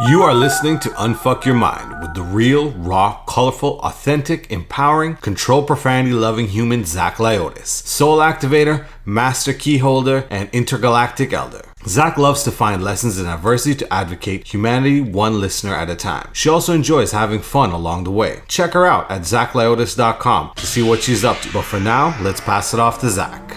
You are listening to Unfuck Your Mind with the real, raw, colorful, authentic, empowering, control profanity loving human Zach Lyotis, soul activator, master key holder, and intergalactic elder. Zach loves to find lessons in adversity to advocate humanity one listener at a time. She also enjoys having fun along the way. Check her out at zachlyotis.com to see what she's up to. But for now, let's pass it off to Zach.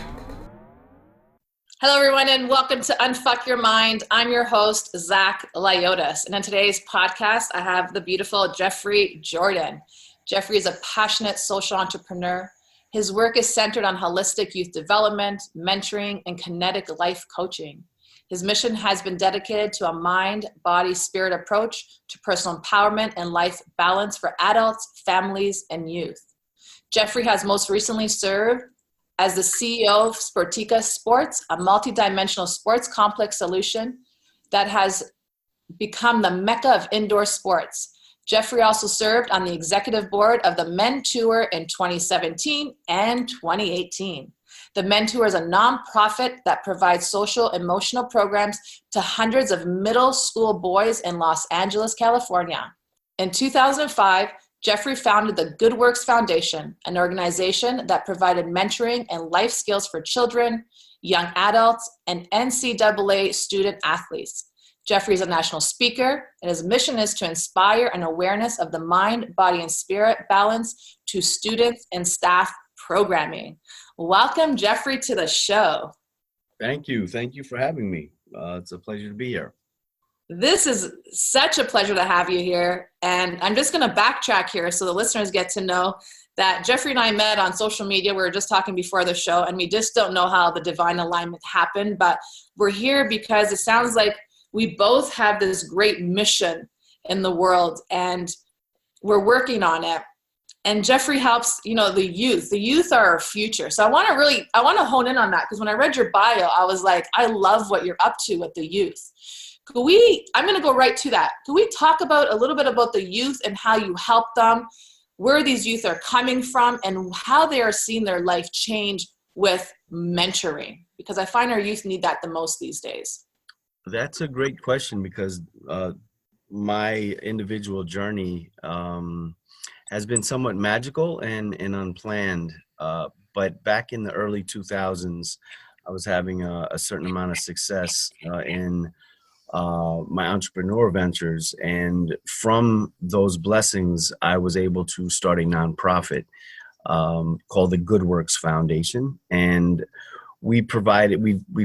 Hello, everyone, and welcome to Unfuck Your Mind. I'm your host, Zach Lyotis. And on today's podcast, I have the beautiful Jeffrey Jordan. Jeffrey is a passionate social entrepreneur. His work is centered on holistic youth development, mentoring, and kinetic life coaching. His mission has been dedicated to a mind, body, spirit approach to personal empowerment and life balance for adults, families, and youth. Jeffrey has most recently served as the CEO of Sportika Sports, a multidimensional sports complex solution that has become the Mecca of indoor sports. Jeffrey also served on the executive board of the MENtour in 2017 and 2018. The MENtour is a nonprofit that provides social emotional programs to hundreds of middle school boys in Los Angeles, California. In 2005, Jeffrey founded the GoodWorx Foundation, an organization that provided mentoring and life skills for children, young adults, and NCAA student athletes. Jeffrey is a national speaker, and his mission is to inspire an awareness of the mind, body, and spirit balance to students and staff programming. Welcome, Jeffrey, to the show. Thank you. Thank you for having me. It's a pleasure to be here. This is such a pleasure to have you here. And I'm just going to backtrack here so the listeners get to know that Jeffrey and I met on social media. We were just talking before the show, and we just don't know how the divine alignment happened. But we're here because it sounds like we both have this great mission in the world, and we're working on it. And Jeffrey helps, the youth. The youth are our future. So I want to hone in on that, because when I read your bio, I was like, I love what you're up to with the youth. I'm going to go right to that. Can we talk about a little bit about the youth and how you help them, where these youth are coming from, and how they are seeing their life change with mentoring? Because I find our youth need that the most these days. That's a great question, because my individual journey has been somewhat magical and unplanned. But back in the early 2000s, I was having a certain amount of success in my entrepreneur ventures. And from those blessings, I was able to start a nonprofit called the GoodWorx Foundation. And we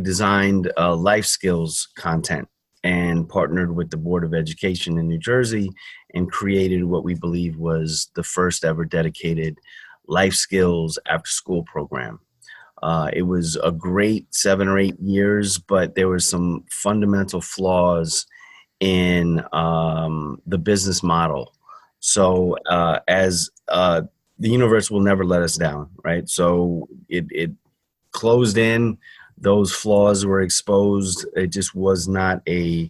designed life skills content and partnered with the Board of Education in New Jersey and created what we believe was the first ever dedicated life skills after school program. It was a great 7 or 8 years, but there were some fundamental flaws in the business model. So as the universe will never let us down, right? So it closed in, those flaws were exposed. It just was not a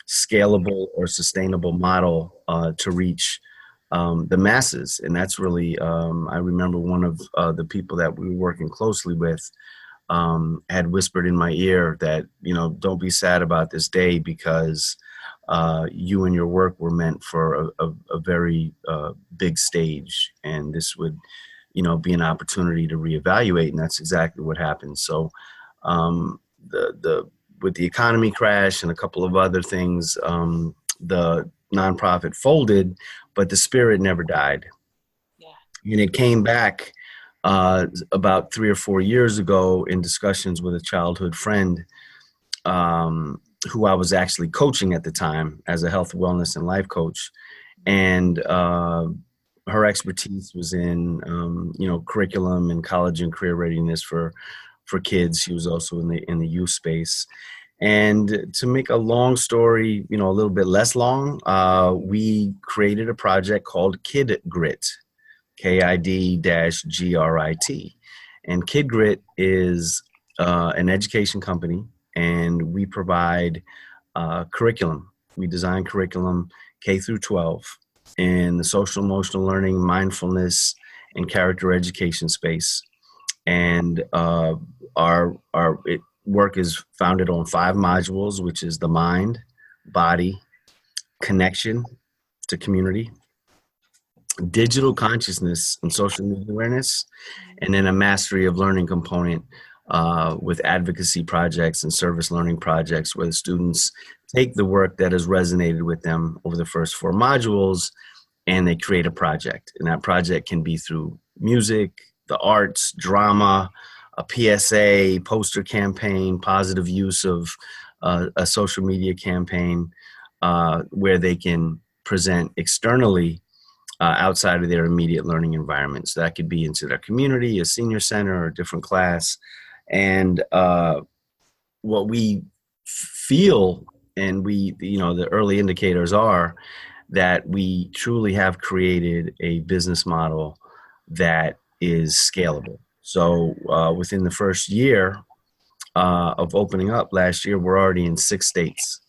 scalable or sustainable model to reach the masses. And that's really, I remember one of the people that we were working closely with had whispered in my ear that, don't be sad about this day, because you and your work were meant for a very big stage. And this would, be an opportunity to reevaluate. And that's exactly what happened. So with the economy crash and a couple of other things, the nonprofit folded, but the spirit never died. Yeah. And it came back about 3 or 4 years ago in discussions with a childhood friend who I was actually coaching at the time as a health, wellness, and life coach. And her expertise was in, curriculum and college and career readiness for kids. She was also in the youth space. And to make a long story, a little bit less long, we created a project called Kid Grit, KID-GRIT. And Kid Grit is an education company, and we provide curriculum. We design curriculum K through 12 in the social emotional learning, mindfulness, and character education space. And our work is founded on 5 modules, which is the mind, body, connection to community, digital consciousness and social media awareness, and then a mastery of learning component with advocacy projects and service learning projects where the students take the work that has resonated with them over the first 4 modules and they create a project. And that project can be through music, the arts, drama, a PSA, poster campaign, positive use of a social media campaign where they can present externally outside of their immediate learning environment. So that could be into their community, a senior center, or a different class. And what we feel, and the early indicators are that we truly have created a business model that is scalable. So within the first year of opening up last year, we're already in 6 states.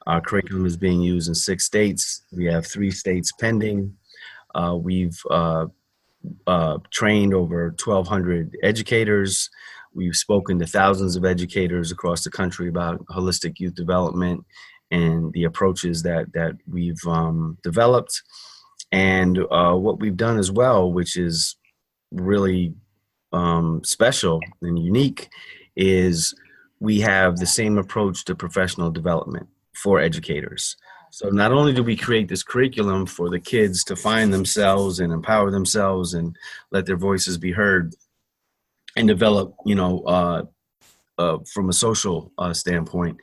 Our curriculum is being used in 6 states. We have 3 states pending. We've trained over 1,200 educators. We've spoken to thousands of educators across the country about holistic youth development and the approaches that we've developed. And what we've done as well, which is really special and unique, is we have the same approach to professional development for educators. So not only do we create this curriculum for the kids to find themselves and empower themselves and let their voices be heard and develop, from a social standpoint,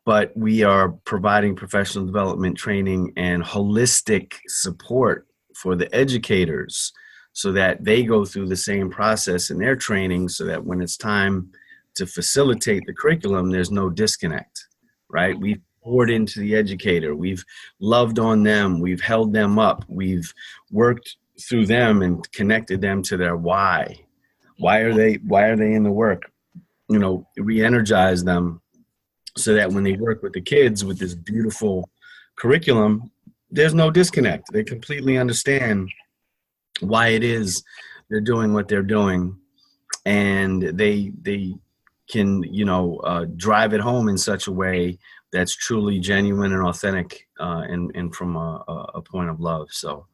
but we are providing professional development training and holistic support for the educators so that they go through the same process in their training so that when it's time to facilitate the curriculum, there's no disconnect, right? We've poured into the educator. We've loved on them. We've held them up. We've worked through them and connected them to their why. Why are they in the work? Re-energize them so that when they work with the kids with this beautiful curriculum, there's no disconnect. They completely understand why it is they're doing what they're doing, and they can drive it home in such a way that's truly genuine and authentic and from a point of love. So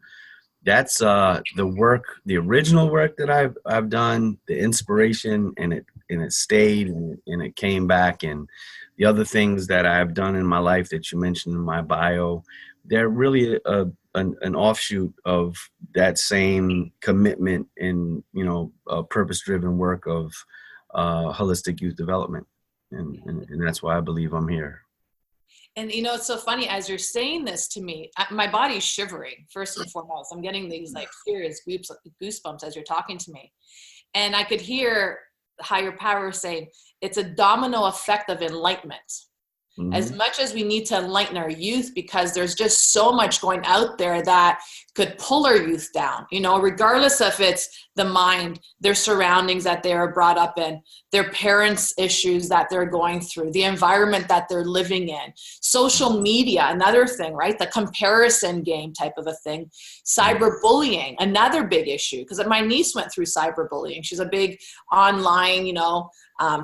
that's the original work that I've done, the inspiration, and it stayed and it came back. And the other things that I've done in my life that you mentioned in my bio, they're really an offshoot of that same commitment and purpose-driven work of holistic youth development, and that's why I believe I'm here. And it's so funny as you're saying this to me, my body's shivering first and foremost. I'm getting these like serious goosebumps as you're talking to me. And I could hear higher power saying it's a domino effect of enlightenment. Mm-hmm. As much as we need to enlighten our youth, because there's just so much going out there that could pull our youth down, regardless if it's the mind, their surroundings that they are brought up in, their parents' issues that they're going through, the environment that they're living in, social media, another thing, right? The comparison game type of a thing, cyberbullying, another big issue, because my niece went through cyberbullying. She's a big online,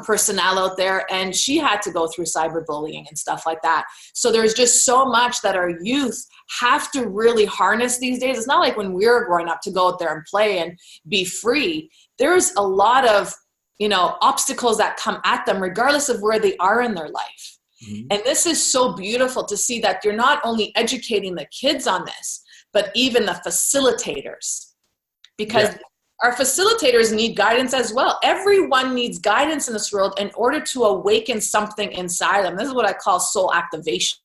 personnel out there, and she had to go through cyberbullying and stuff like that. So there's just so much that our youth have to really harness these days. It's not like when we were growing up to go out there and play and be free. There's a lot of, obstacles that come at them regardless of where they are in their life. Mm-hmm. And this is so beautiful to see that you're not only educating the kids on this, but even the facilitators, because our facilitators need guidance as well. Everyone needs guidance in this world in order to awaken something inside them. This is what I call soul activation.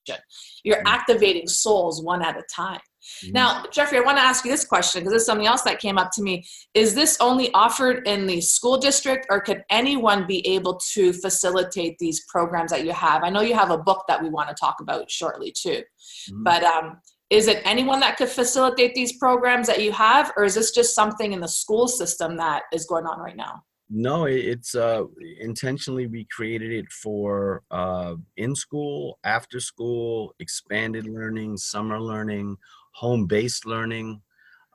You're activating souls one at a time. Mm-hmm. Now, Jeffrey, I want to ask you this question because this is something else that came up to me. Is this only offered in the school district, or could anyone be able to facilitate these programs that you have? I know you have a book that we want to talk about shortly too, but is it anyone that could facilitate these programs that you have, or is this just something in the school system that is going on right now? No, it's intentionally we created it for in school, after school, expanded learning, summer learning, home-based learning,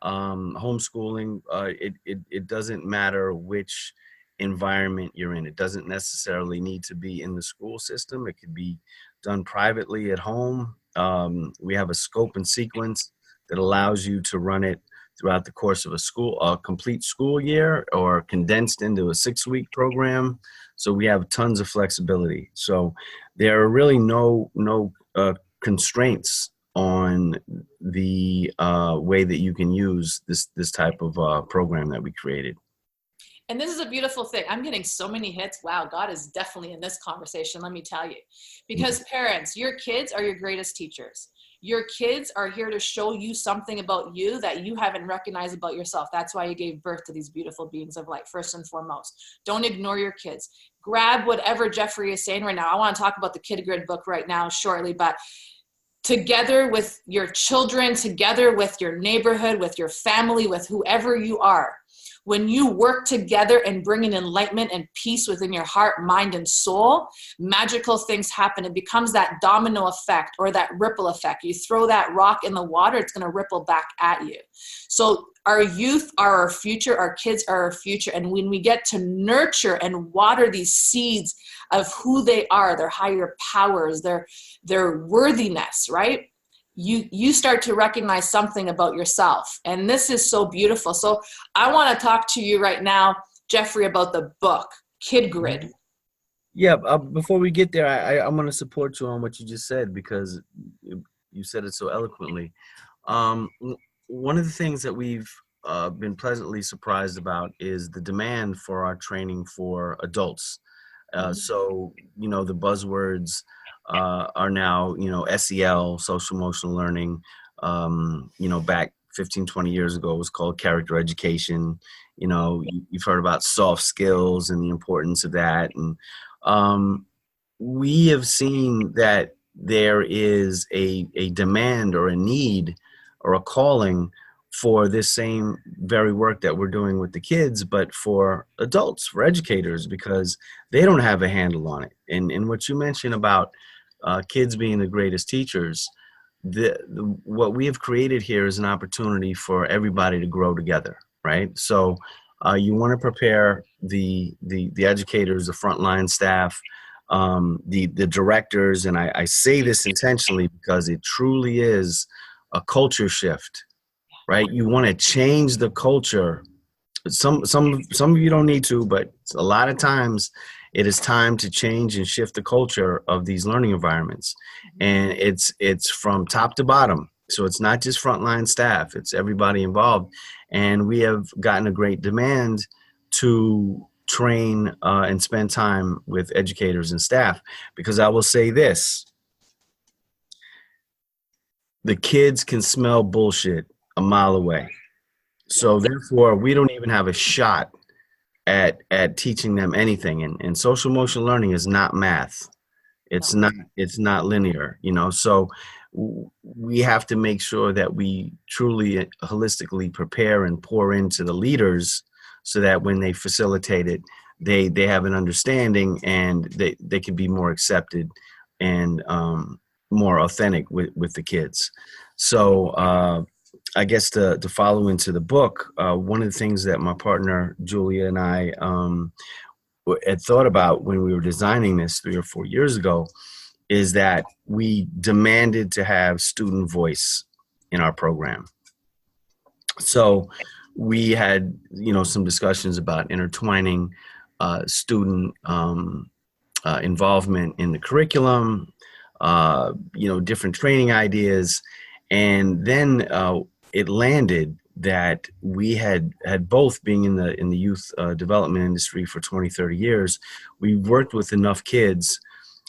homeschooling. It doesn't matter which environment you're in. It doesn't necessarily need to be in the school system. It could be done privately at home. We have a scope and sequence that allows you to run it throughout the course of a complete school year, or condensed into a 6-week program. So we have tons of flexibility. So there are really no constraints on the way that you can use this type of program that we created. And this is a beautiful thing. I'm getting so many hits. Wow, God is definitely in this conversation, let me tell you. Because parents, your kids are your greatest teachers. Your kids are here to show you something about you that you haven't recognized about yourself. That's why you gave birth to these beautiful beings of light, first and foremost. Don't ignore your kids. Grab whatever Jeffrey is saying right now. I want to talk about the Kid Grid book right now shortly, but together with your children, together with your neighborhood, with your family, with whoever you are, when you work together and bring in enlightenment and peace within your heart, mind, and soul, magical things happen. It becomes that domino effect or that ripple effect. You throw that rock in the water, it's going to ripple back at you. So our youth are our future, our kids are our future. And when we get to nurture and water these seeds of who they are, their higher powers, their worthiness, right? You start to recognize something about yourself. And this is so beautiful. So I want to talk to you right now, Jeffrey, about the book, Kid Grid. Yeah, before we get there, I'm going to support you on what you just said, because you said it so eloquently. One of the things that we've been pleasantly surprised about is the demand for our training for adults. So, the buzzwords are now, SEL, social emotional learning. Back 15, 20 years ago, it was called character education. You've heard about soft skills and the importance of that. And we have seen that there is a demand or a need or a calling for this same very work that we're doing with the kids, but for adults, for educators, because they don't have a handle on it. And what you mentioned about kids being the greatest teachers, what we have created here is an opportunity for everybody to grow together, right? So you want to prepare the educators, the frontline staff, the directors, and I say this intentionally because it truly is a culture shift. Right? You want to change the culture. Some of you don't need to, but a lot of times it is time to change and shift the culture of these learning environments. And it's from top to bottom. So it's not just frontline staff, it's everybody involved. And we have gotten a great demand to train and spend time with educators and staff, because I will say this: the kids can smell bullshit a mile away. So therefore, we don't even have a shot at teaching them anything. And social emotional learning is not math. It's not linear, so we have to make sure that we truly holistically prepare and pour into the leaders so that when they facilitate it, they have an understanding and they can be more accepted and more authentic with the kids. So I guess to follow into the book, one of the things that my partner Julia and I had thought about when we were designing this 3 or 4 years ago is that we demanded to have student voice in our program. So we had, some discussions about intertwining student involvement in the curriculum, different training ideas, and then it landed that we had both, being in the youth development industry for 20, 30 years, we worked with enough kids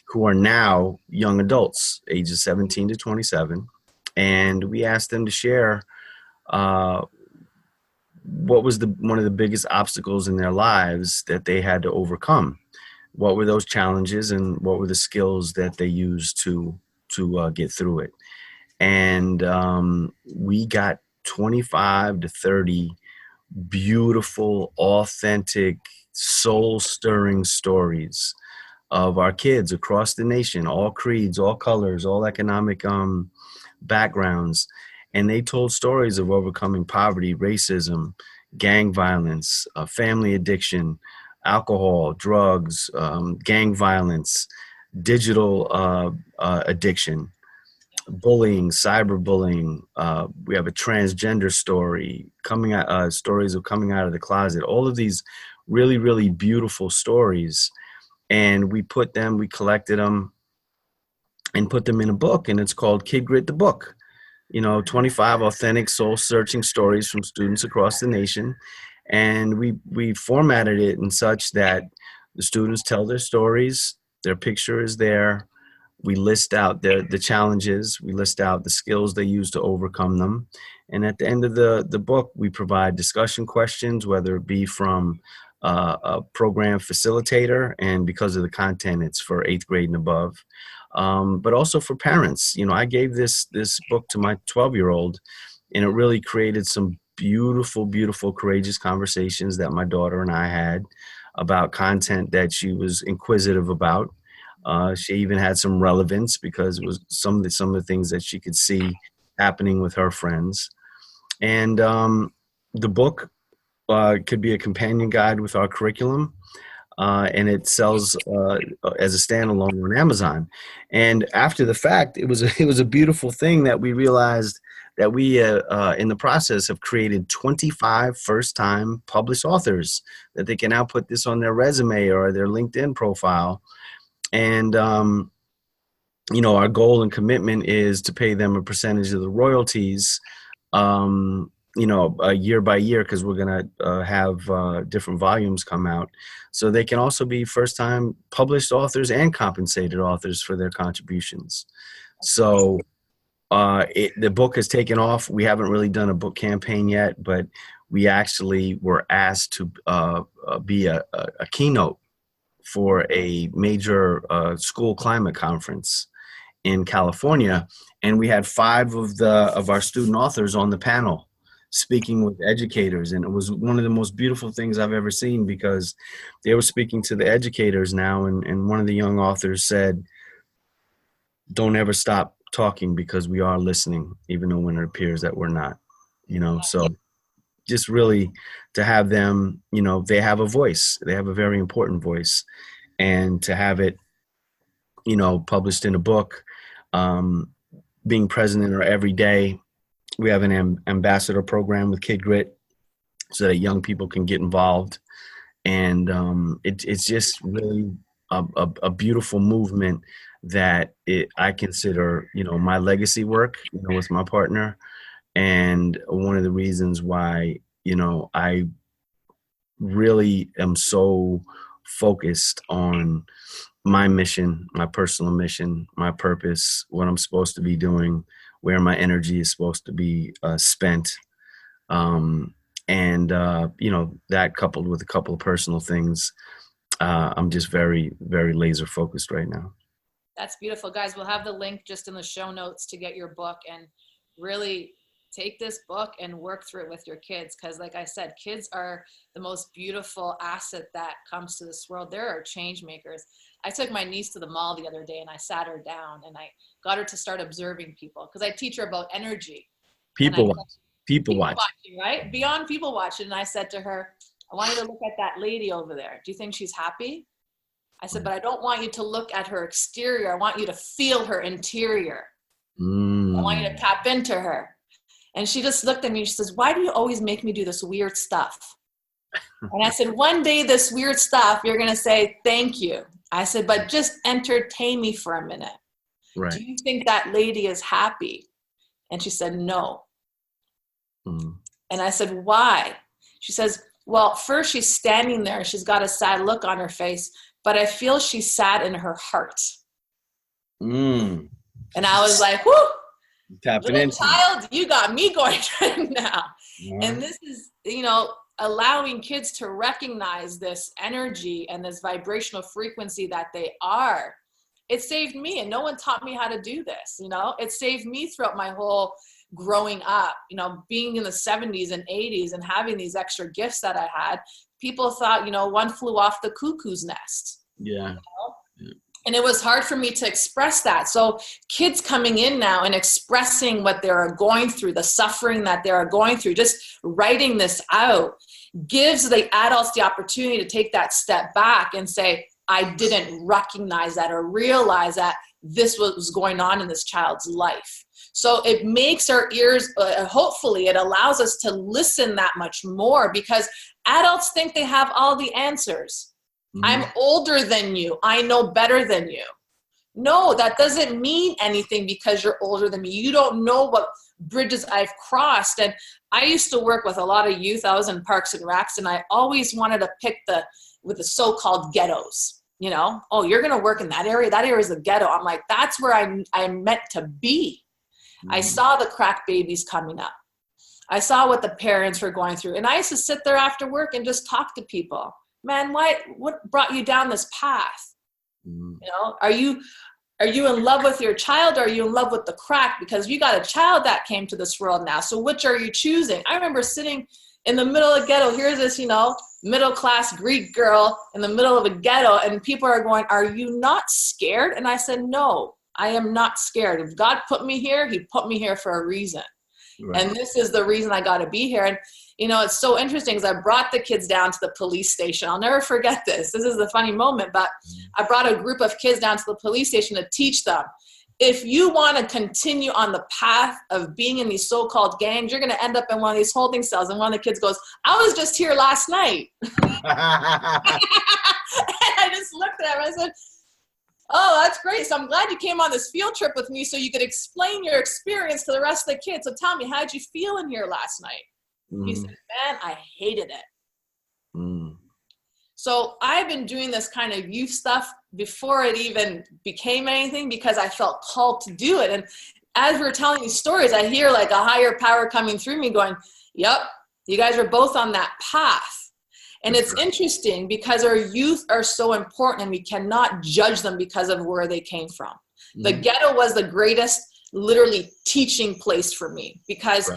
who are now young adults, ages 17 to 27, and we asked them to share what was one of the biggest obstacles in their lives that they had to overcome. What were those challenges, and what were the skills that they used to get through it? And we got 25 to 30 beautiful, authentic, soul-stirring stories of our kids across the nation, all creeds, all colors, all economic backgrounds. And they told stories of overcoming poverty, racism, gang violence, family addiction, alcohol, drugs, gang violence, digital addiction. bullying, cyberbullying. We have a transgender story, stories of coming out of the closet. All of these really, really beautiful stories. And we collected them and put them in a book, and it's called Kid Grit the Book. 25 authentic soul-searching stories from students across the nation. And we formatted it in such that the students tell their stories, their picture is there. We list out the challenges, we list out the skills they use to overcome them. And at the end of the book, we provide discussion questions, whether it be from a program facilitator, and because of the content, it's for 8th grade and above. But also for parents. I gave this book to my 12-year-old, and it really created some beautiful, beautiful, courageous conversations that my daughter and I had about content that she was inquisitive about. She even had some relevance because it was some of the things that she could see happening with her friends. And the book could be a companion guide with our curriculum. And it sells as a standalone on Amazon. And after the fact, it was a beautiful thing that we realized that we, in the process, have created 25 first-time published authors that they can now put this on their resume or their LinkedIn profile. And our goal and commitment is to pay them a percentage of the royalties. Year by year, because we're going to have different volumes come out. So they can also be first-time published authors and compensated authors for their contributions. So the book has taken off. We haven't really done a book campaign yet, but we actually were asked to be a keynote for a major school climate conference in California. And we had 5 of our student authors on the panel speaking with educators, and it was one of the most beautiful things I've ever seen, because they were speaking to the educators now, and one of the young authors said, "Don't ever stop talking, because we are listening, even though when it appears that we're not." So just really to have them, they have a voice, they have a very important voice, and to have it, published in a book, being present in our everyday. We have an ambassador program with Kid Grit so that young people can get involved. And it's just really a beautiful movement that I consider, my legacy work, with my partner. And one of the reasons why, I really am so focused on my mission, my personal mission, my purpose, what I'm supposed to be doing, where my energy is supposed to be spent. That coupled with a couple of personal things, I'm just very, very laser focused right now. That's beautiful. Guys, we'll have the link just in the show notes to get your book, and really take this book and work through it with your kids. Because like I said, kids are the most beautiful asset that comes to this world. There are change makers. I took my niece to the mall the other day, and I sat her down and I got her to start observing people, because I teach her about energy. People watching, right? Beyond people watching. And I said to her, "I want you to look at that lady over there. Do you think she's happy?" I said, "But I don't want you to look at her exterior. I want you to feel her interior. I want you to tap into her." And she just looked at me and she says, "Why do you always make me do this weird stuff?" And I said, "One day this weird stuff, you're going to say, thank you." I said, "But just entertain me for a minute. Right. Do you think that lady is happy?" And she said, "No." And I said, "Why?" She says, "Well, first she's standing there. She's got a sad look on her face, but I feel she's sad in her heart." And I was like, whoo, little child, you got me going right now. Yeah. And this is, allowing kids to recognize this energy and this vibrational frequency that they are. It saved me, and no one taught me how to do this. It saved me throughout my whole growing up, being in the 70s and 80s and having these extra gifts that I had. People thought, one flew off the cuckoo's nest. Yeah. And it was hard for me to express that. So kids coming in now and expressing what they're going through, the suffering that they're going through, just writing this out, gives the adults the opportunity to take that step back and say, I didn't recognize that or realize that this was going on in this child's life. So it makes our ears, hopefully it allows us to listen that much more, because adults think they have all the answers. I'm older than you. I know better than you. No, that doesn't mean anything because you're older than me. You don't know what bridges I've crossed. And I used to work with a lot of youth. I was in Parks and Recs, and I always wanted to pick with the so-called ghettos. You know, oh, you're going to work in that area. That area is the ghetto. I'm like, that's where I'm meant to be. I saw the crack babies coming up. I saw what the parents were going through. And I used to sit there after work and just talk to people. Man, what brought you down this path? You know, are you in love with your child, or are you in love with the crack? Because you got a child that came to this world now. So which are you choosing? I remember sitting in the middle of the ghetto. Here's this, you know, middle-class Greek girl in the middle of a ghetto, and people are going, are you not scared? And I said, no, I am not scared. If God put me here, he put me here for a reason. Right. And this is the reason I got to be here. And, you know, it's so interesting because I brought the kids down to the police station. I'll never forget this. This is the funny moment, but I brought a group of kids down to the police station to teach them, if you want to continue on the path of being in these so-called gangs, you're going to end up in one of these holding cells. And one of the kids goes, I was just here last night. And I just looked at him. I said, oh, that's great. So I'm glad you came on this field trip with me so you could explain your experience to the rest of the kids. So tell me, how did you feel in here last night? He said, man, I hated it. So I've been doing this kind of youth stuff before it even became anything, because I felt called to do it. And as we're telling these stories, I hear like a higher power coming through me going, yep, you guys are both on that path. And it's interesting because our youth are so important, and we cannot judge them because of where they came from. The ghetto was the greatest, literally, teaching place for me because,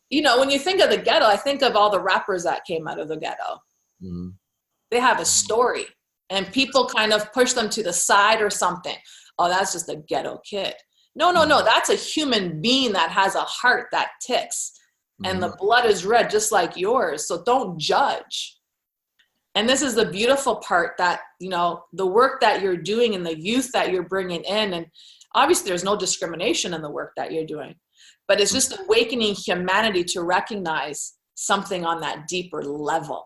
you know, when you think of the ghetto, I think of all the rappers that came out of the ghetto. They have a story, and people kind of push them to the side or something. Oh, that's just a ghetto kid. No, that's a human being that has a heart that ticks, and the blood is red just like yours. So don't judge. And this is the beautiful part, that, you know, the work that you're doing and the youth that you're bringing in, and obviously there's no discrimination in the work that you're doing, but it's just awakening humanity to recognize something on that deeper level.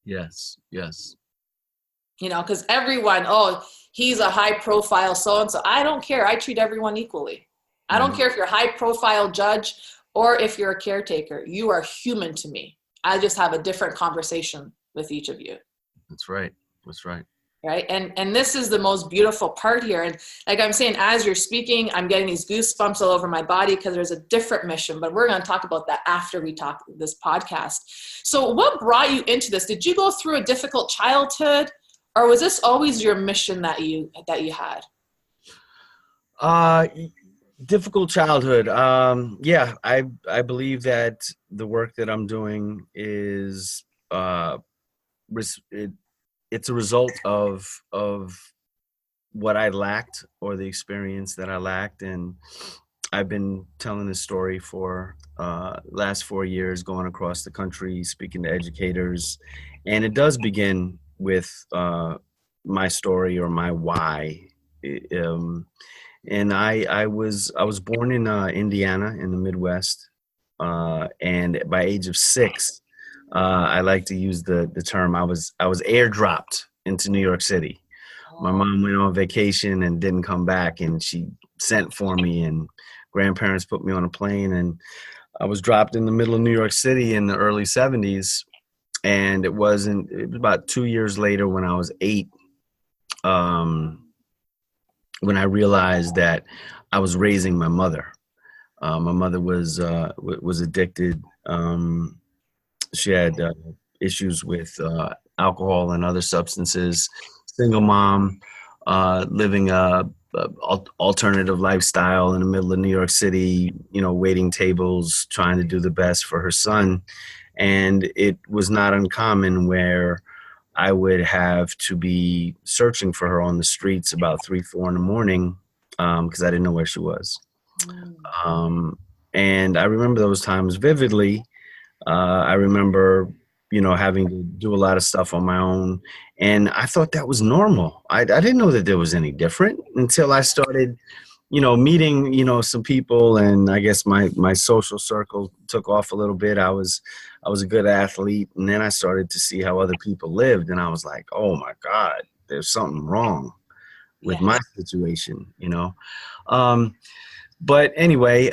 Yes. You know, because everyone, oh, he's a high profile so-and-so. I don't care. I treat everyone equally. I don't care if you're a high profile judge or if you're a caretaker. You are human to me. I just have a different conversation with each of you. That's right. Right. And this is the most beautiful part here. And like I'm saying, as you're speaking, I'm getting these goosebumps all over my body because there's a different mission, but we're going to talk about that after we talk this podcast. So what brought you into this? Did you go through a difficult childhood, or was this always your mission that you had? Difficult childhood. Yeah, I believe that the work that I'm doing is, it's a result of what I lacked, or the experience that I lacked. And I've been telling this story for last 4 years, going across the country, speaking to educators. And it does begin with my story, or my why. And I was born in Indiana, in the Midwest. And by age of 6, I like to use the term, I was airdropped into New York City. My mom went on vacation and didn't come back, and she sent for me, and grandparents put me on a plane, and I was dropped in the middle of New York City in the early 70s. And it was about 2 years later, when I was 8, when I realized that I was raising my mother. My mother was addicted. She had issues with alcohol and other substances. Single mom, living a alternative lifestyle in the middle of New York City, you know, waiting tables, trying to do the best for her son. And it was not uncommon where I would have to be searching for her on the streets about 3, 4 in the morning, because I didn't know where she was. And I remember those times vividly. I remember, you know, having to do a lot of stuff on my own. And I thought that was normal. I didn't know that there was any different until I started, meeting, some people, and I guess my social circle took off a little bit. I was a good athlete, and then I started to see how other people lived, and I was like, oh my God, there's something wrong with my situation. But anyway,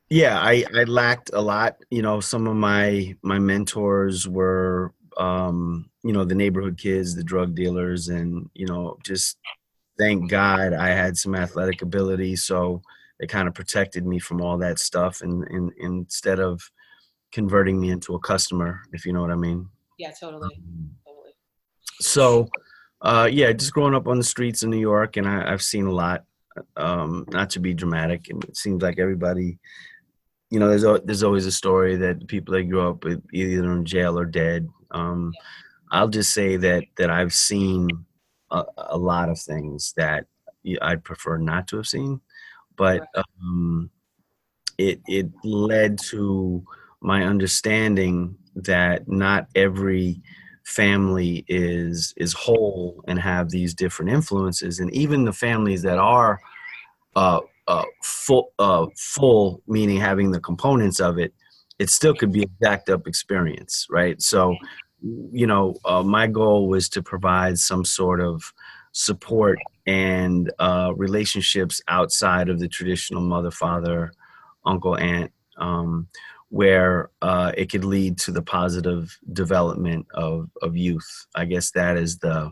yeah, I lacked a lot. Some of my mentors were, the neighborhood kids, the drug dealers, and, just thank God I had some athletic ability. So they kind of protected me from all that stuff, and instead of converting me into a customer, if you know what I mean. Yeah, totally. Totally. So, yeah, just growing up on the streets in New York, and I've seen a lot. Not to be dramatic, and it seems like everybody, there's always a story that people that grew up with either in jail or dead. I'll just say that I've seen a lot of things that I'd prefer not to have seen, but it led to my understanding that not every family is whole and have these different influences, and even the families that are full, meaning having the components of it, it still could be a jacked up experience, right? So, my goal was to provide some sort of support and relationships outside of the traditional mother, father, uncle, aunt, where it could lead to the positive development of youth. I guess that is the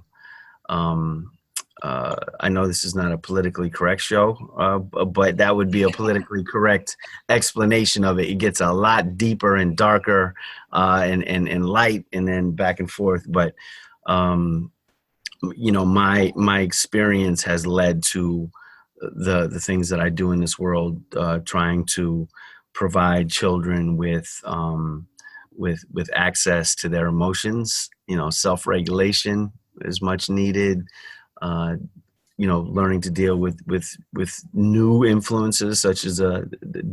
I know this is not a politically correct show, but that would be a politically correct explanation of it. It gets a lot deeper and darker, and light, and then back and forth. But my experience has led to the things that I do in this world, trying to provide children with access to their emotions. Self-regulation is much needed. Learning to deal with new influences such as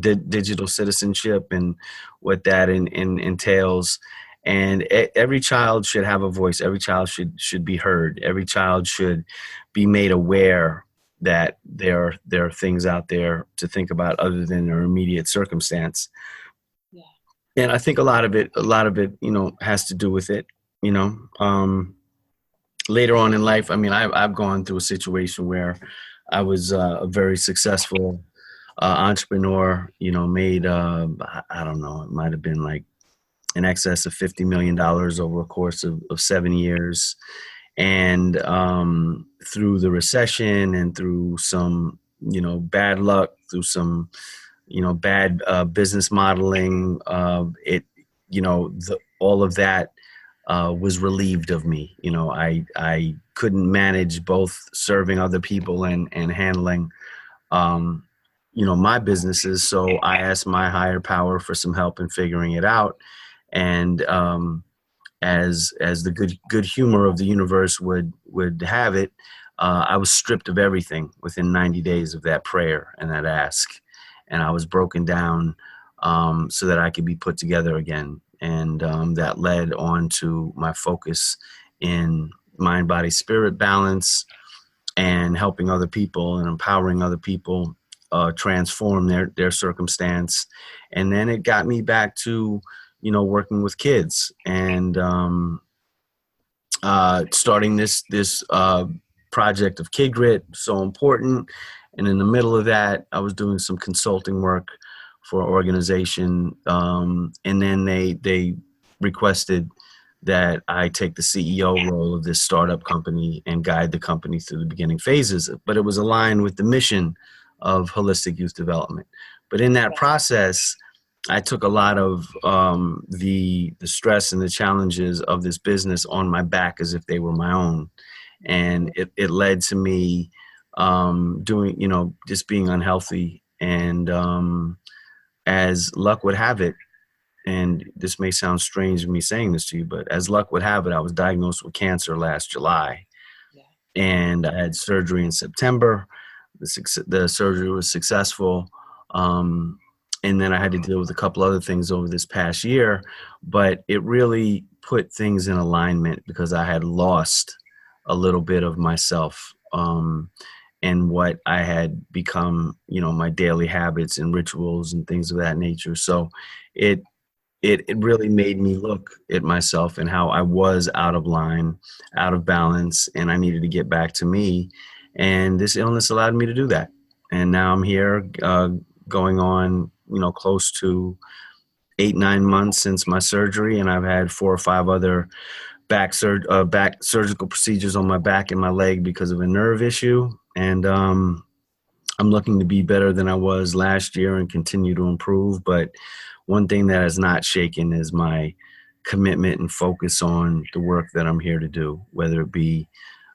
digital citizenship and what that entails. And every child should have a voice. Every child should be heard. Every child should be made aware that there are things out there to think about other than their immediate circumstance. Yeah. And I think a lot of it, has to do with it. Later on in life, I mean, I've gone through a situation where I was a very successful entrepreneur, made, I don't know, it might have been like in excess of $50 million over a course of 7 years. And through the recession and through some, bad luck, through some, bad business modeling, all of that was relieved of me. I couldn't manage both serving other people and handling, my businesses. So I asked my higher power for some help in figuring it out. And as the good humor of the universe would have it, I was stripped of everything within 90 days of that prayer and that ask. And I was broken down so that I could be put together again. And that led on to my focus in mind, body, spirit balance, and helping other people and empowering other people transform their circumstance. And then it got me back to, working with kids and starting this project of Kid Grit, so important. And in the middle of that, I was doing some consulting work for an organization. And then they requested that I take the CEO role of this startup company and guide the company through the beginning phases. But it was aligned with the mission of holistic youth development. But in that process, I took a lot of the stress and the challenges of this business on my back as if they were my own. And it led to me doing, just being unhealthy. And as luck would have it, and this may sound strange me saying this to you, but as luck would have it, I was diagnosed with cancer last July. Yeah. And I had surgery in September. The surgery was successful. And then I had to deal with a couple other things over this past year, but it really put things in alignment because I had lost a little bit of myself. and what I had become, my daily habits and rituals and things of that nature. So it really made me look at myself and how I was out of line, out of balance, and I needed to get back to me. And this illness allowed me to do that. And now I'm here, going on, close to 8-9 months since my surgery, and I've had 4 or 5 other back surgical procedures on my back and my leg because of a nerve issue. And I'm looking to be better than I was last year and continue to improve. But one thing that has not shaken is my commitment and focus on the work that I'm here to do, whether it be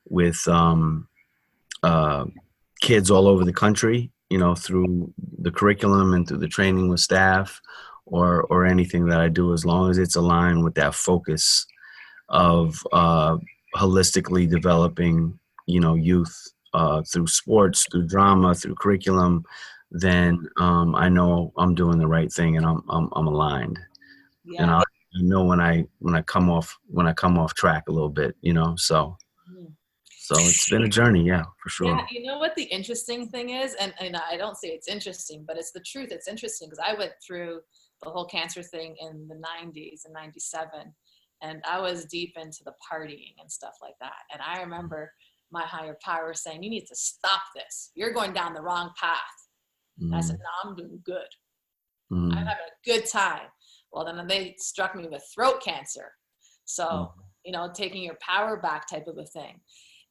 with kids all over the country, through the curriculum and through the training with staff, or anything that I do, as long as it's aligned with that focus of holistically developing, youth through sports, through drama, through curriculum, then I know I'm doing the right thing, and I'm aligned. Yeah. And I know when I come off track a little bit, so. So it's been a journey, yeah, for sure. Yeah, you know what the interesting thing is, and I don't say it's interesting, but it's the truth. It's interesting because I went through the whole cancer thing in the 90s and 97, and I was deep into the partying and stuff like that. And I remember my higher power saying, you need to stop this. You're going down the wrong path. And I said, no, I'm doing good. I'm having a good time. Well, then they struck me with throat cancer. So, taking your power back type of a thing.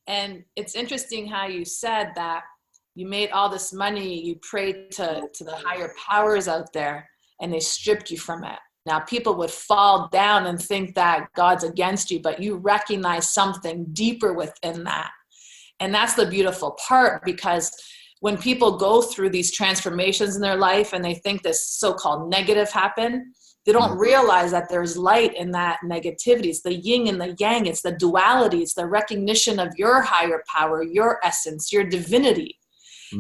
And it's interesting how you said that you made all this money, you prayed to the higher powers out there, and they stripped you from it. Now, people would fall down and think that God's against you, but you recognize something deeper within that. And that's the beautiful part, because when people go through these transformations in their life and they think this so-called negative happened, they don't realize that there's light in that negativity. It's the yin and the yang. It's the duality. It's the recognition of your higher power, your essence, your divinity,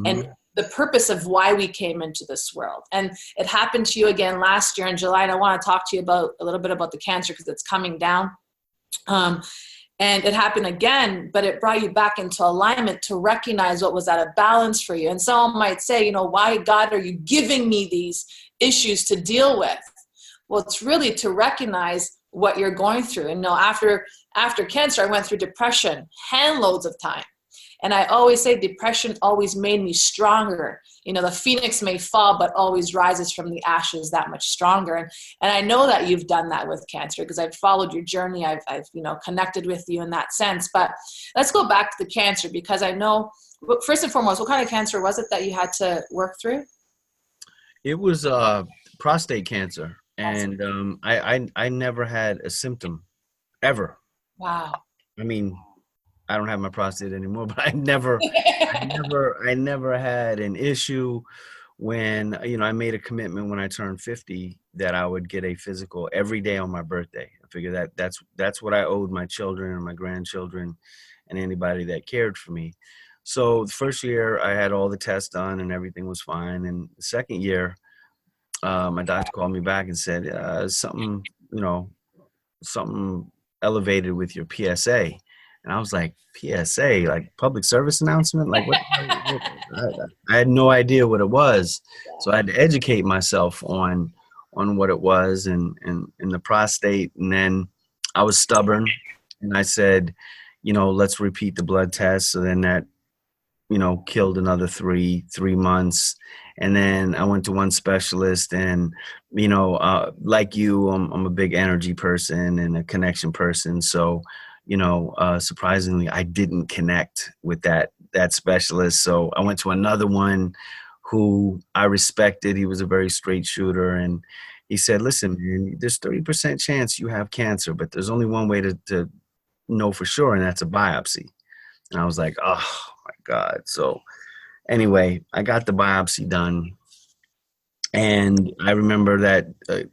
and the purpose of why we came into this world. And it happened to you again last year in July. And I want to talk to you about a little bit about the cancer because it's coming down. And it happened again, but it brought you back into alignment to recognize what was out of balance for you. And someone might say, why, God, are you giving me these issues to deal with? Well, it's really to recognize what you're going through. And after cancer, I went through depression, handloads of time. And I always say depression always made me stronger. The phoenix may fall, but always rises from the ashes that much stronger. And I know that you've done that with cancer because I've followed your journey. I've connected with you in that sense. But let's go back to the cancer, because I know, first and foremost, what kind of cancer was it that you had to work through? It was prostate cancer. And I never had a symptom ever. Wow. I mean, I don't have my prostate anymore, but I never had an issue. When, I made a commitment when I turned 50 that I would get a physical every day on my birthday. I figured that's what I owed my children and my grandchildren and anybody that cared for me. So the first year I had all the tests done and everything was fine. And the second year, my doctor called me back and said, something elevated with your PSA. And I was like, PSA, like public service announcement? Like what? I had no idea what it was. So I had to educate myself on what it was and the prostate. And then I was stubborn and I said, let's repeat the blood test. So then that, killed another 3 months. And then I went to one specialist and, like you, I'm a big energy person and a connection person. So, surprisingly, I didn't connect with that specialist. So I went to another one who I respected. He was a very straight shooter. And he said, listen, man, there's 30% chance you have cancer, but there's only one way to know for sure. And that's a biopsy. And I was like, oh my God. So anyway, I got the biopsy done. And I remember that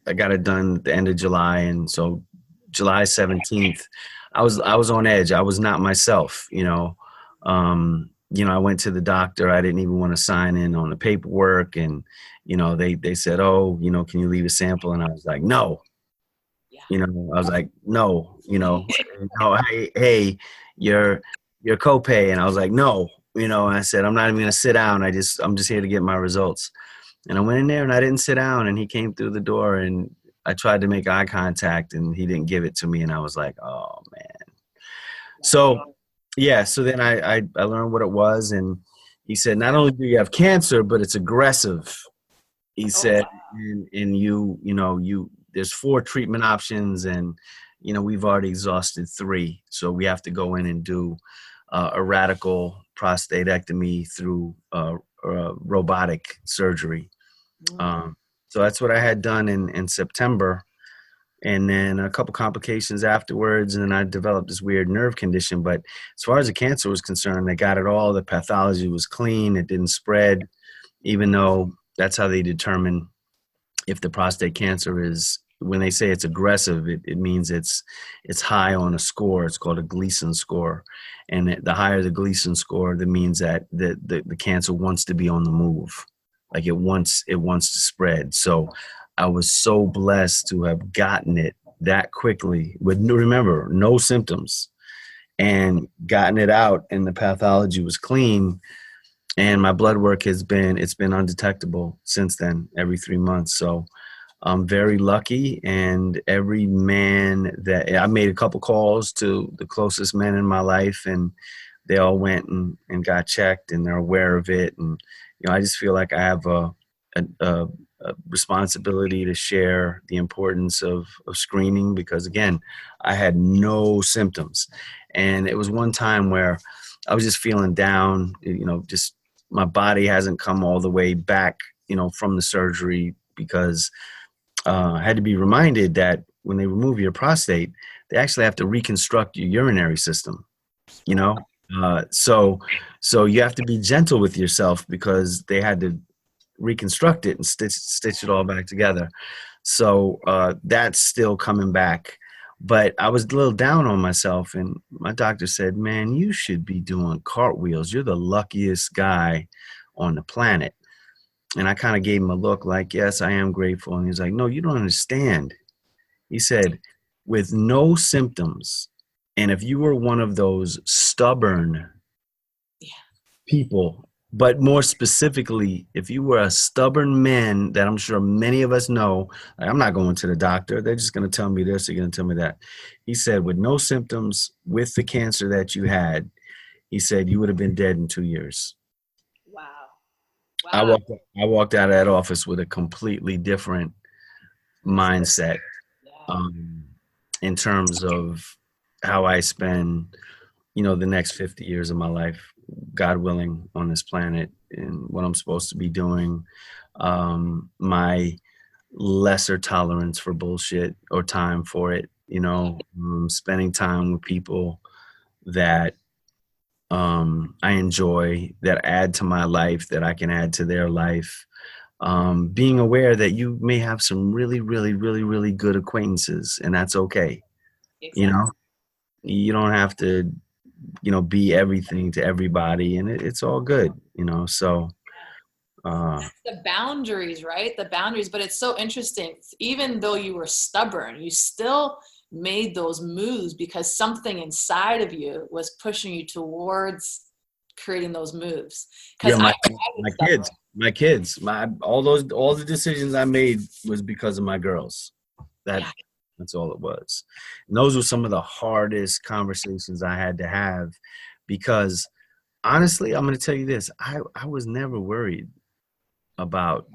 I got it done at the end of July. And so July 17th, I was on edge. I was not myself, I went to the doctor. I didn't even want to sign in on the paperwork. And, they said, oh, can you leave a sample? And I was like, no, I was like, no, no, hey, your copay. And I was like, no, I said, I'm not even going to sit down. I'm just here to get my results. And I went in there and I didn't sit down, and he came through the door, and I tried to make eye contact and he didn't give it to me. And I was like, oh man. So yeah, so then I learned what it was. And he said, not only do you have cancer, but it's aggressive. He said, and there's 4 treatment options, and, we've already exhausted 3. So we have to go in and do a radical prostatectomy through robotic surgery. So that's what I had done in September. And then a couple complications afterwards, and then I developed this weird nerve condition. But as far as the cancer was concerned, they got it all. The pathology was clean. It didn't spread, even though that's how they determine if the prostate cancer is, when they say it's aggressive, it means it's high on a score. It's called a Gleason score. And the higher the Gleason score, that means that the cancer wants to be on the move. Like it wants to spread. So I was so blessed to have gotten it that quickly with, remember, no symptoms, and gotten it out, and the pathology was clean. And my blood work it's been undetectable since then, every 3 months. So I'm very lucky. And every man that I made a couple calls to the closest men in my life, and they all went and got checked, and they're aware of it. And, I just feel like I have a responsibility to share the importance of screening, because again, I had no symptoms. And it was one time where I was just feeling down, just my body hasn't come all the way back, from the surgery, because I had to be reminded that when they remove your prostate, they actually have to reconstruct your urinary system, so you have to be gentle with yourself, because they had to reconstruct it and stitch it all back together. So that's still coming back. But I was a little down on myself, and my doctor said, man, you should be doing cartwheels. You're the luckiest guy on the planet. And I kind of gave him a look like, yes, I am grateful. And he's like, no, you don't understand. He said, with no symptoms, and if you were one of those stubborn people, but more specifically, if you were a stubborn man that I'm sure many of us know, like, I'm not going to the doctor. They're just going to tell me this, they're going to tell me that. He said, with no symptoms, with the cancer that you had, he said, you would have been dead in 2 years. Wow. I walked out of that office with a completely different mindset in terms of how I spend, the next 50 years of my life, God willing, on this planet, and what I'm supposed to be doing. My lesser tolerance for bullshit, or time for it, spending time with people that I enjoy, that add to my life, that I can add to their life. Being aware that you may have some really, really, really, really good acquaintances, and that's okay. Exactly. You don't have to, be everything to everybody, and it's all good, so. The boundaries, right? The boundaries, but it's so interesting. Even though you were stubborn, you still made those moves because something inside of you was pushing you towards creating those moves. Yeah, my kids, all the decisions I made was because of my girls. That's all it was. And those were some of the hardest conversations I had to have, because honestly, I'm going to tell you this. I was never worried about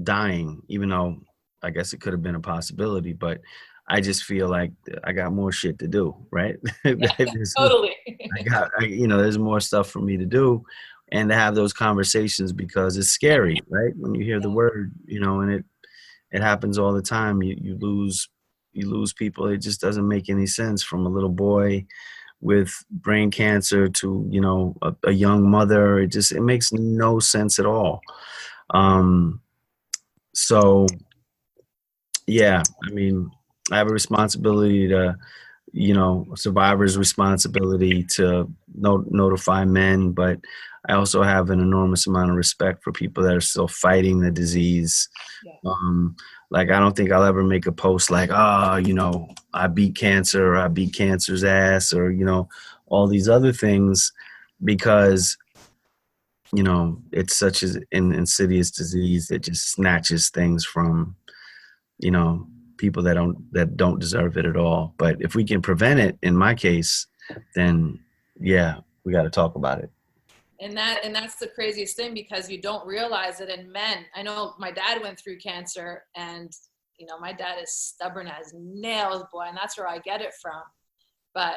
dying, even though I guess it could have been a possibility, but I just feel like I got more shit to do, right? Yeah, totally. There's more stuff for me to do, and to have those conversations, because it's scary, right? When you hear the word, and it happens all the time. You lose people. It just doesn't make any sense, from a little boy with brain cancer to, a young mother. It makes no sense at all. So yeah, I have a responsibility to, a survivor's responsibility to notify men, but I also have an enormous amount of respect for people that are still fighting the disease. Yeah. Like, I don't think I'll ever make a post like, I beat cancer, or I beat cancer's ass, or, all these other things, because you know, it's such an insidious disease that just snatches things from, you know, people that don't deserve it at all. But if we can prevent it, in my case, then yeah, we got to talk about it. And that's the craziest thing, because you don't realize it in men. I know my dad went through cancer, and you know, my dad is stubborn as nails, boy, and that's where I get it from. But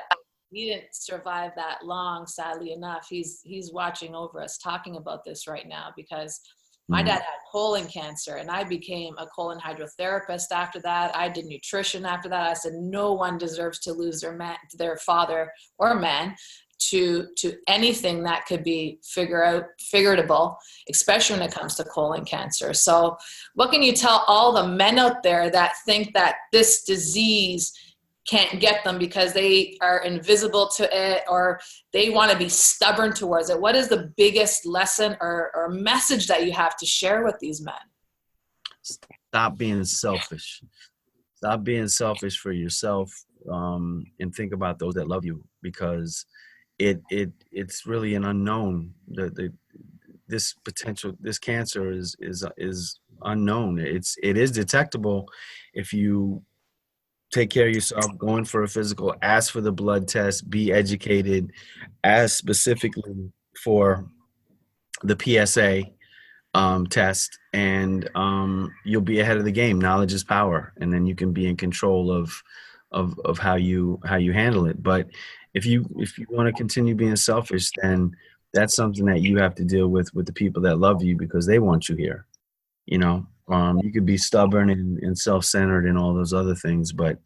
he didn't survive that long, sadly enough. He's watching over us talking about this right now, because my dad had colon cancer, and I became a colon hydrotherapist after that. I did nutrition after that. I said no one deserves to lose their father or man to anything that could be figureable, especially when it comes to colon cancer. So what can you tell all the men out there that think that this disease can't get them because they are invisible to it, or they want to be stubborn towards it? What is the biggest lesson or message that you have to share with these men? Stop being selfish. Stop being selfish for yourself, and think about those that love you, because it's really an unknown. This cancer is unknown. It is detectable if you take care of yourself, going for a physical, ask for the blood test, be educated, ask specifically for the PSA test, and you'll be ahead of the game. Knowledge is power, and then you can be in control of how you handle it. But if you want to continue being selfish, then that's something that you have to deal with the people that love you, because they want you here. You know, you could be stubborn and self-centered and all those other things, but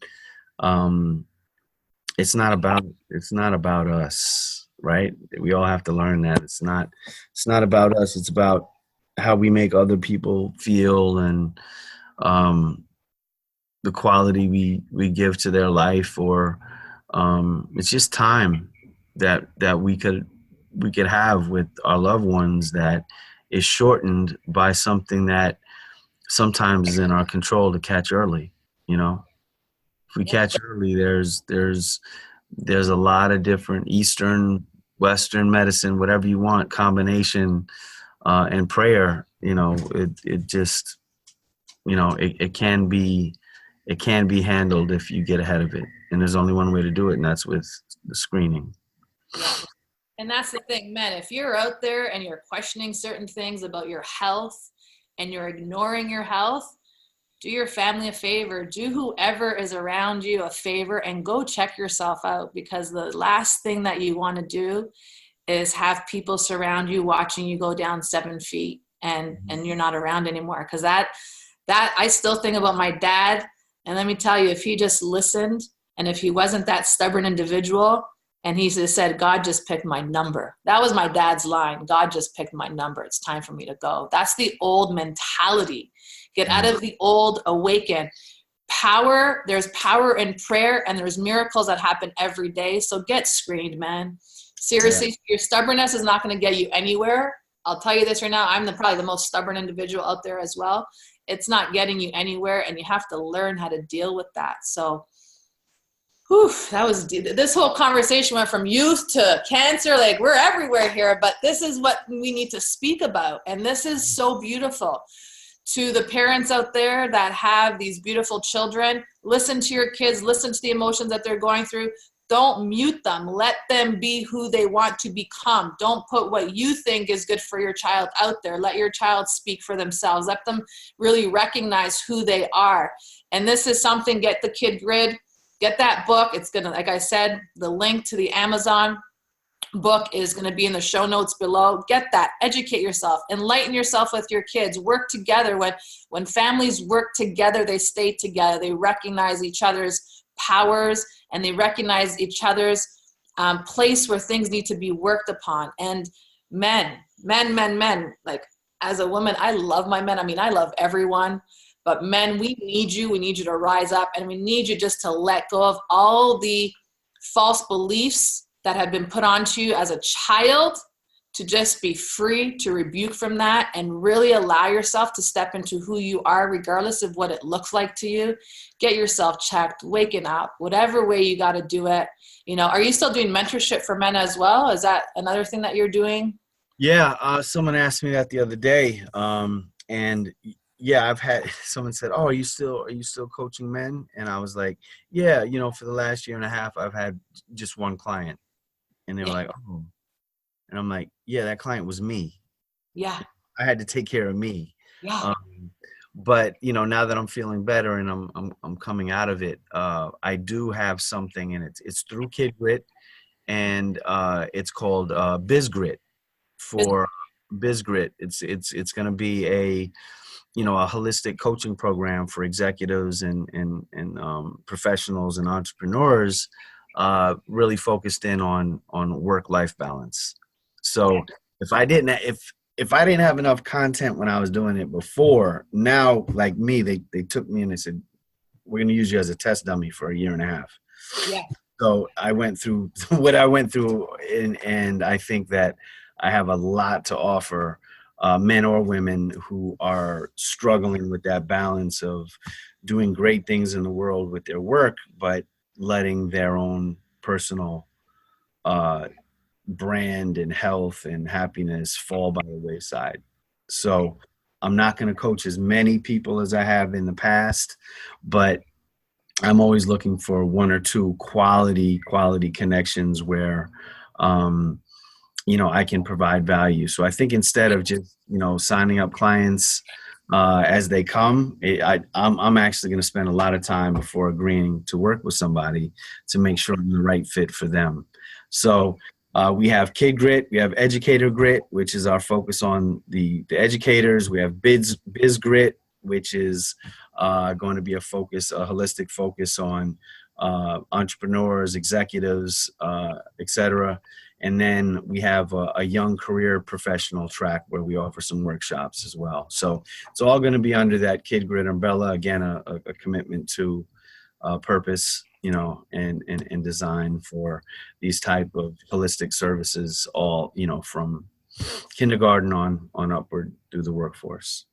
it's not about us, right? We all have to learn that it's not about us. It's about how we make other people feel, and the quality we give to their life, or it's just time that we could have with our loved ones that is shortened by something that sometimes is in our control to catch early. You know, if we catch early, there's a lot of different Eastern, Western medicine, whatever you want, combination, and prayer. You know, it just, you know, it can be handled if you get ahead of it. And there's only one way to do it, and that's with the screening. Yeah. And that's the thing, men, if you're out there and you're questioning certain things about your health and you're ignoring your health, do your family a favor, do whoever is around you a favor, and go check yourself out, because the last thing that you want to do is have people surround you watching you go down 7 feet and you're not around anymore. Because that I still think about my dad, and let me tell you, if he just listened, and if he wasn't that stubborn individual, and he just said, God just picked my number. That was my dad's line. God just picked my number. It's time for me to go. That's the old mentality. Get out of the old, awaken. Power, there's power in prayer, and there's miracles that happen every day. So get screened, man. Seriously, your stubbornness is not going to get you anywhere. I'll tell you this right now. I'm probably the most stubborn individual out there as well. It's not getting you anywhere, and you have to learn how to deal with that. So that was deep. This whole conversation went from youth to cancer. Like, we're everywhere here, but this is what we need to speak about. And this is so beautiful. To the parents out there that have these beautiful children, listen to your kids, listen to the emotions that they're going through. Don't mute them. Let them be who they want to become. Don't put what you think is good for your child out there. Let your child speak for themselves. Let them really recognize who they are. And this is something, get the Kid Grid. Get that book. It's going to, like I said, the link to the Amazon book is going to be in the show notes below. Get that. Educate yourself. Enlighten yourself with your kids. Work together. When families work together, they stay together. They recognize each other's powers, and they recognize each other's place where things need to be worked upon. And men, like, as a woman, I love my men. I mean, I love everyone. But men, we need you. We need you to rise up, and we need you just to let go of all the false beliefs that have been put onto you as a child, to just be free to rebuke from that and really allow yourself to step into who you are, regardless of what it looks like to you. Get yourself checked, waking up, whatever way you got to do it. You know, are you still doing mentorship for men as well? Is that another thing that you're doing? Yeah, someone asked me that the other day, and yeah, I've had someone said, "Oh, are you still coaching men?" And I was like, "Yeah, for the last year and a half, I've had just one client," and they were Yeah. like, "Oh," and I'm like, "Yeah, that client was me. Yeah. I had to take care of me." Yeah. Um, but now that I'm feeling better and I'm coming out of it, I do have something, and it's through Kid Grit, and it's called BizGrit. For BizGrit, it's going to be a holistic coaching program for executives and professionals and entrepreneurs, really focused in on work-life balance. So if I didn't have enough content when I was doing it before, now, like me, they took me and they said, "We're going to use you as a test dummy for a year and a half." Yeah. So I went through what I went through, and I think that I have a lot to offer men or women who are struggling with that balance of doing great things in the world with their work, but letting their own personal uh, brand and health and happiness fall by the wayside. So I'm not going to coach as many people as I have in the past, but I'm always looking for one or two quality connections where, I can provide value. So I think instead of just, signing up clients as they come, I'm actually going to spend a lot of time before agreeing to work with somebody to make sure I'm the right fit for them. So we have Kid Grit, we have Educator Grit, which is our focus on the educators. We have Biz Grit, which is going to be a holistic focus on entrepreneurs, executives, etc. And then we have a young career professional track where we offer some workshops as well. So it's all going to be under that Kid Grit umbrella. Again, a commitment to purpose, and design for these type of holistic services, all, from kindergarten on upward through the workforce.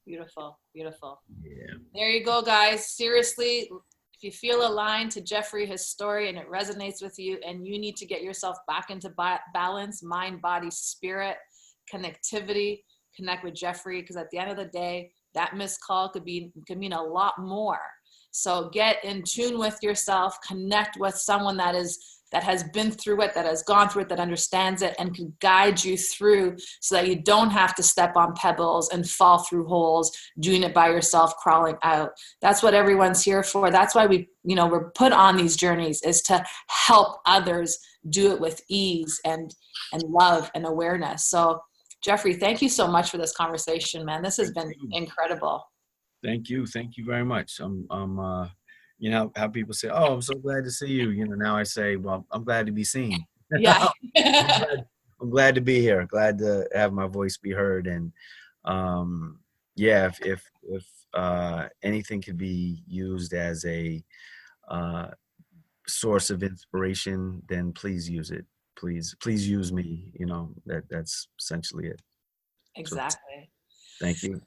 Beautiful. Beautiful. Yeah. There you go, guys. Seriously, if you feel aligned to Jeffrey, his story, and it resonates with you, and you need to get yourself back into balance, mind, body, spirit, connectivity, connect with Jeffrey, because at the end of the day, that missed call could mean a lot more. So get in tune with yourself, connect with someone that has been through it, that has gone through it, that understands it, and can guide you through so that you don't have to step on pebbles and fall through holes, doing it by yourself, crawling out. That's what everyone's here for. That's why we're put on these journeys, is to help others do it with ease and love and awareness. So Jeffrey, thank you so much for this conversation, man. This has been incredible. Thank you very much. How people say, "Oh, I'm so glad to see you." Now I say, "Well, I'm glad to be seen." Yeah. I'm glad to be here. Glad to have my voice be heard. And if anything could be used as a source of inspiration, then please use it. Please use me. That's essentially it. Exactly. So, thank you.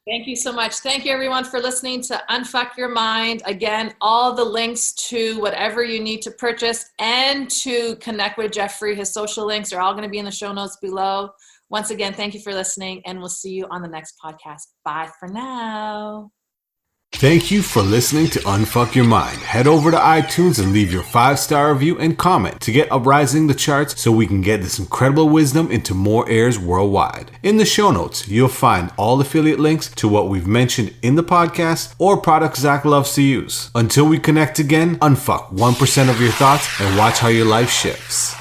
Thank you so much. Thank you, everyone, for listening to Unfuck Your Mind. Again, all the links to whatever you need to purchase and to connect with Jeffrey, his social links are all going to be in the show notes below. Once again, thank you for listening, and we'll see you on the next podcast. Bye for now. Thank you for listening to Unfuck Your Mind. Head over to iTunes and leave your 5-star review and comment to get uprising the charts so we can get this incredible wisdom into more ears worldwide. In the show notes, you'll find all affiliate links to what we've mentioned in the podcast or products Zach loves to use. Until we connect again, unfuck 1% of your thoughts and watch how your life shifts.